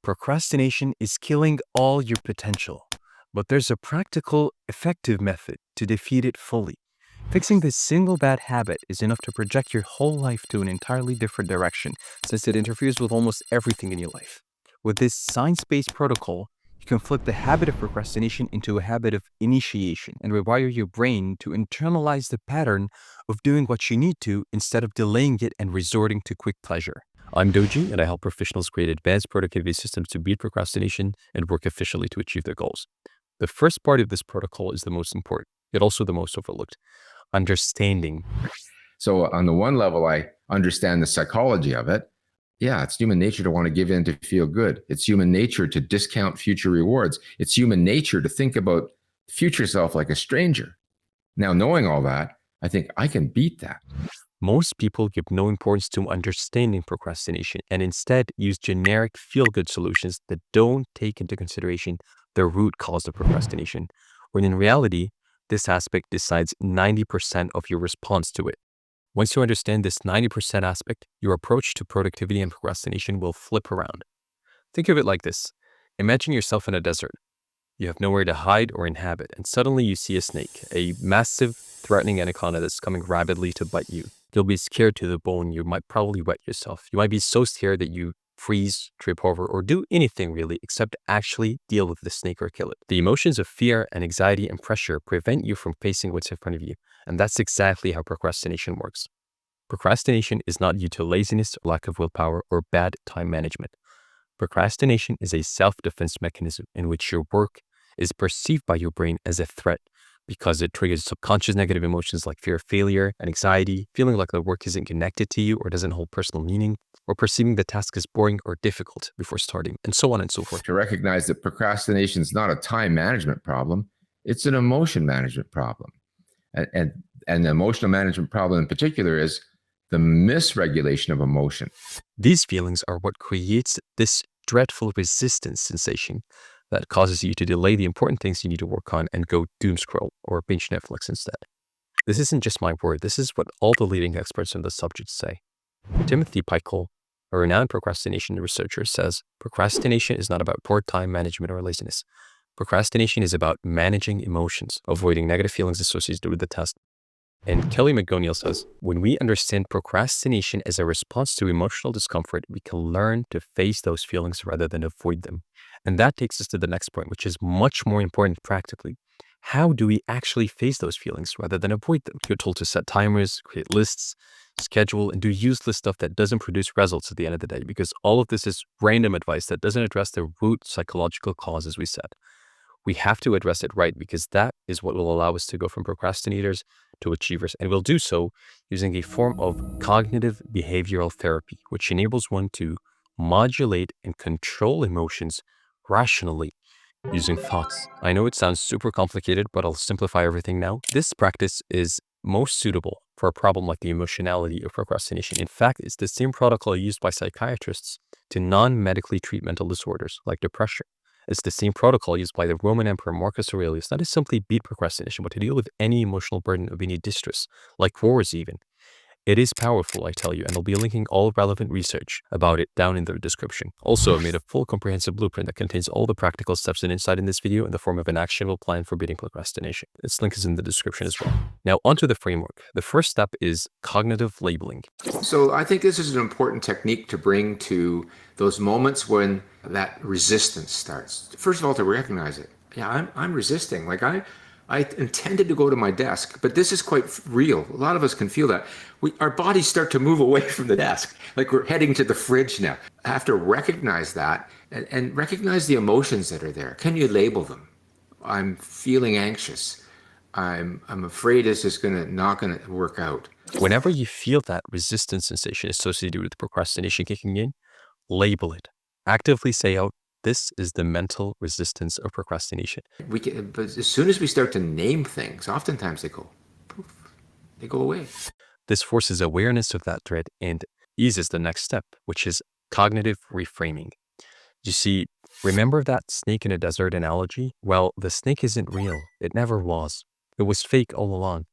procrastination is killing all your potential, but there's a practical, effective method to defeat it fully. Fixing this single bad habit is enough to project your whole life to an entirely different direction, since it interferes with almost everything in your life. With this science-based protocol, you can flip the habit of procrastination into a habit of initiation and rewire your brain to internalize the pattern of doing what you need to instead of delaying it and resorting to quick pleasure. I'm Doji, and I help professionals create advanced productivity systems to beat procrastination and work efficiently to achieve their goals. The first part of this protocol is the most important, yet also the most overlooked: understanding. So on the one level, I understand the psychology of it. Yeah, it's human nature to want to give in to feel good. It's human nature to discount future rewards. It's human nature to think about future self like a stranger. Now, knowing all that, I think I can beat that. Most people give no importance to understanding procrastination and instead use generic feel-good solutions that don't take into consideration the root cause of procrastination, when in reality, this aspect decides 90% of your response to it. Once you understand this 90% aspect, your approach to productivity and procrastination will flip around. Think of it like this. Imagine yourself in a desert. You have nowhere to hide or inhabit, and suddenly you see a snake, a massive, threatening anaconda that's coming rapidly to bite you. You'll be scared to the bone. You might probably wet yourself. You might be so scared that you freeze, trip over, or do anything really except actually deal with the snake or kill it. The emotions of fear and anxiety and pressure prevent you from facing what's in front of you, and that's exactly how procrastination works. Procrastination is not due to laziness, lack of willpower, or bad time management. Procrastination is a self-defense mechanism in which your work is perceived by your brain as a threat because it triggers subconscious negative emotions like fear of failure and anxiety, feeling like the work isn't connected to you or doesn't hold personal meaning, or perceiving the task as boring or difficult before starting, and so on and so forth. To recognize that procrastination is not a time management problem, it's an emotion management problem. And the emotional management problem in particular is the misregulation of emotion. These feelings are what creates this dreadful resistance sensation that causes you to delay the important things you need to work on and go doom scroll or binge Netflix instead. This isn't just my word, this is what all the leading experts on the subject say. Timothy Peichel, a renowned procrastination researcher, says procrastination is not about poor time management or laziness. Procrastination is about managing emotions, avoiding negative feelings associated with the task. And Kelly McGonigal says, when we understand procrastination as a response to emotional discomfort, we can learn to face those feelings rather than avoid them. And that takes us to the next point, which is much more important practically. How do we actually face those feelings rather than avoid them? You're told to set timers, create lists, schedule, and do useless stuff that doesn't produce results at the end of the day, because all of this is random advice that doesn't address the root psychological cause, as we said. We have to address it right, because that is what will allow us to go from procrastinators to achievers. And we'll do so using a form of cognitive behavioral therapy, which enables one to modulate and control emotions rationally using thoughts. I know it sounds super complicated, but I'll simplify everything now. This practice is most suitable for a problem like the emotionality of procrastination. In fact, it's the same protocol used by psychiatrists to non-medically treat mental disorders like depression. It's the same protocol used by the Roman Emperor Marcus Aurelius, not to simply beat procrastination, but to deal with any emotional burden of any distress, like wars even. It is powerful, I tell you, and I'll be linking all relevant research about it down in the description. Also, I made a full comprehensive blueprint that contains all the practical steps and insight in this video in the form of an actionable plan for beating procrastination. Its link is in the description as well. Now, onto the framework. The first step is cognitive labeling. So I think this is an important technique to bring to those moments when that resistance starts. First of all, to recognize it. Yeah, I'm resisting. Like I intended to go to my desk, but this is quite real. A lot of us can feel that. Our bodies start to move away from the desk, like we're heading to the fridge now. I have to recognize that and recognize the emotions that are there. Can you label them? I'm feeling anxious. I'm afraid this is not gonna work out. Whenever you feel that resistance sensation associated with procrastination kicking in, label it. Actively say out, this is the mental resistance of procrastination. But as soon as we start to name things, oftentimes they go poof, they go away. This forces awareness of that threat and eases the next step, which is cognitive reframing. You see, remember that snake in a desert analogy? Well, the snake isn't real. It never was. It was fake all along.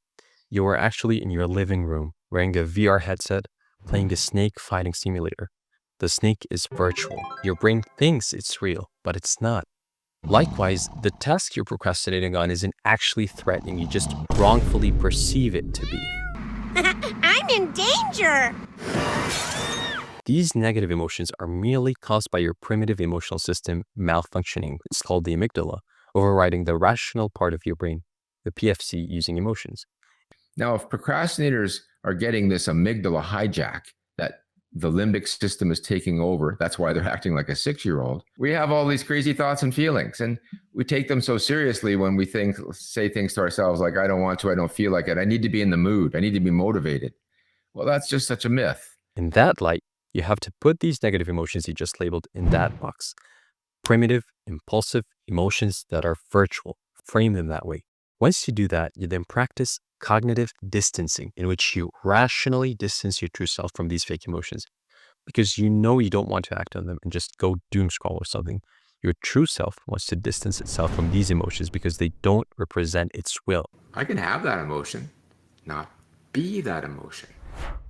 You were actually in your living room, wearing a VR headset, playing a snake fighting simulator. The snake is virtual. Your brain thinks it's real, but it's not. Likewise, the task you're procrastinating on isn't actually threatening, you just wrongfully perceive it to be. I'm in danger! These negative emotions are merely caused by your primitive emotional system malfunctioning. It's called the amygdala, overriding the rational part of your brain, the PFC using emotions. Now, if procrastinators are getting this amygdala hijack, that the limbic system is taking over, that's why they're acting like a 6-year-old. We have all these crazy thoughts and feelings, and we take them so seriously when we say things to ourselves like, I don't want to, I don't feel like it, I need to be in the mood, I need to be motivated. Well, that's just such a myth. In that light, you have to put these negative emotions you just labeled in that box. Primitive, impulsive emotions that are virtual. Frame them that way. Once you do that, you then practice cognitive distancing, in which you rationally distance your true self from these fake emotions. Because you know you don't want to act on them and just go doom scroll or something. Your true self wants to distance itself from these emotions because they don't represent its will. I can have that emotion, not be that emotion.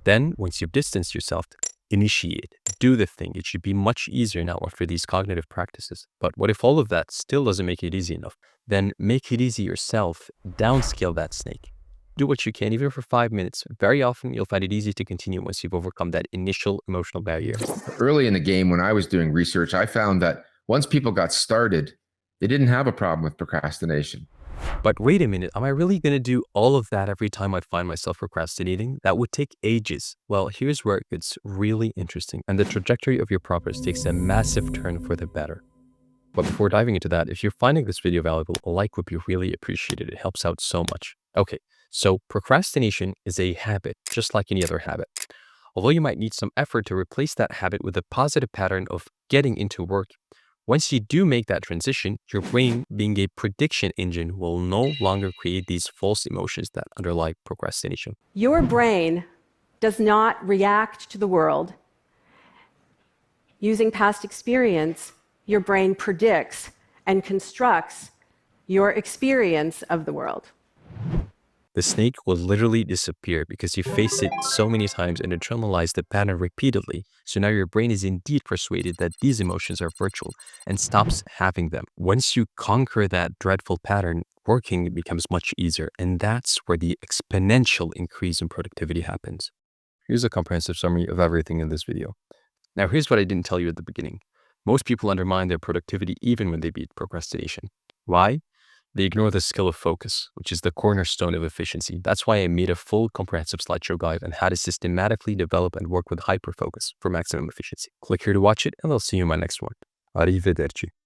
Then, once you've distanced yourself, initiate, do the thing. It should be much easier now after these cognitive practices. But what if all of that still doesn't make it easy enough? Then make it easy yourself, downscale that snake. Do what you can, even for 5 minutes. Very often, you'll find it easy to continue once you've overcome that initial emotional barrier. Early in the game, when I was doing research, I found that once people got started, they didn't have a problem with procrastination. But wait a minute, am I really going to do all of that every time I'd find myself procrastinating? That would take ages. Well, here's where it gets really interesting, and the trajectory of your progress takes a massive turn for the better. But before diving into that, if you're finding this video valuable, a like would be really appreciated. It helps out so much. Okay, so procrastination is a habit, just like any other habit. Although you might need some effort to replace that habit with a positive pattern of getting into work, once you do make that transition, your brain, being a prediction engine, will no longer create these false emotions that underlie procrastination. Your brain does not react to the world. Using past experience, your brain predicts and constructs your experience of the world. The snake will literally disappear because you faced it so many times and internalized the pattern repeatedly. So now your brain is indeed persuaded that these emotions are virtual and stops having them. Once you conquer that dreadful pattern, working becomes much easier. And that's where the exponential increase in productivity happens. Here's a comprehensive summary of everything in this video. Now, here's what I didn't tell you at the beginning. Most people undermine their productivity even when they beat procrastination. Why? They ignore the skill of focus, which is the cornerstone of efficiency. That's why I made a full comprehensive slideshow guide on how to systematically develop and work with hyperfocus for maximum efficiency. Click here to watch it, and I'll see you in my next one. Arrivederci.